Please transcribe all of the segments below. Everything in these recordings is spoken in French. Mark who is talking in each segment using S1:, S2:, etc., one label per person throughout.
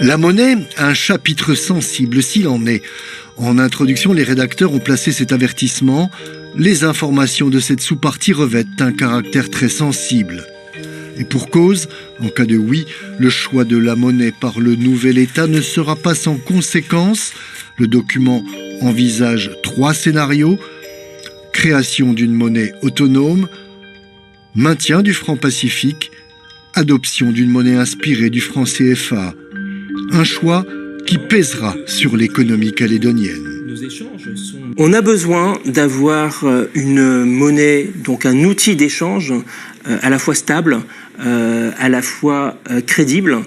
S1: La monnaie, un chapitre sensible s'il en est. En introduction, les rédacteurs ont placé cet avertissement. Les informations de cette sous-partie revêtent un caractère très sensible. Et pour cause, en cas de oui, le choix de la monnaie par le nouvel État ne sera pas sans conséquence. Le document envisage 3 scénarios. Création d'une monnaie autonome, maintien du franc Pacifique, adoption d'une monnaie inspirée du franc CFA. Un choix qui pèsera sur l'économie calédonienne.
S2: On a besoin d'avoir une monnaie, donc un outil d'échange à la fois stable, à la fois crédible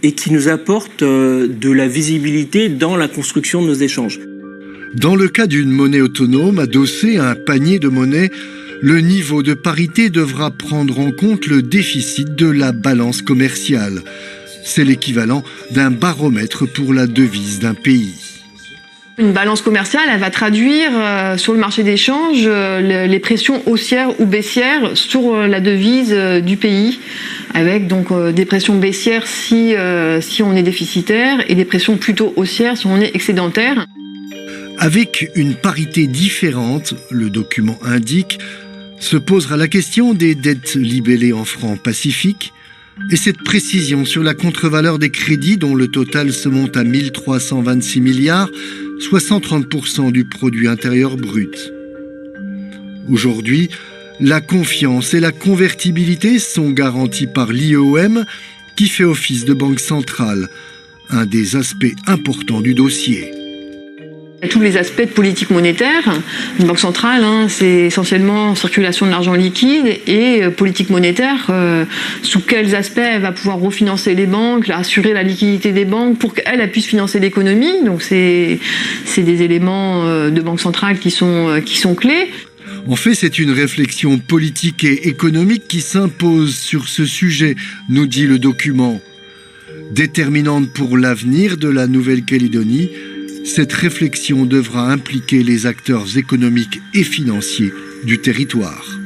S2: et qui nous apporte de la visibilité dans la construction de nos échanges.
S1: Dans le cas d'une monnaie autonome adossée à un panier de monnaie, le niveau de parité devra prendre en compte le déficit de la balance commerciale. C'est l'équivalent d'un baromètre pour la devise d'un pays.
S3: Une balance commerciale, elle va traduire sur le marché d'échange les pressions haussières ou baissières sur la devise du pays, avec donc des pressions baissières si on est déficitaire et des pressions plutôt haussières si on est excédentaire.
S1: Avec une parité différente, le document indique, se posera la question des dettes libellées en francs Pacifique et cette précision sur la contre-valeur des crédits dont le total se monte à 1 326 milliards, soit 130% du produit intérieur brut. Aujourd'hui, la confiance et la convertibilité sont garanties par l'IEOM qui fait office de banque centrale, un des aspects importants du dossier.
S3: Tous les aspects de politique monétaire, une banque centrale, c'est essentiellement circulation de l'argent liquide et politique monétaire, sous quels aspects elle va pouvoir refinancer les banques, assurer la liquidité des banques pour qu'elle puisse financer l'économie. Donc c'est des éléments de banque centrale qui sont clés.
S1: En fait, c'est une réflexion politique et économique qui s'impose sur ce sujet, nous dit le document. Déterminante pour l'avenir de la Nouvelle-Calédonie, cette réflexion devra impliquer les acteurs économiques et financiers du territoire.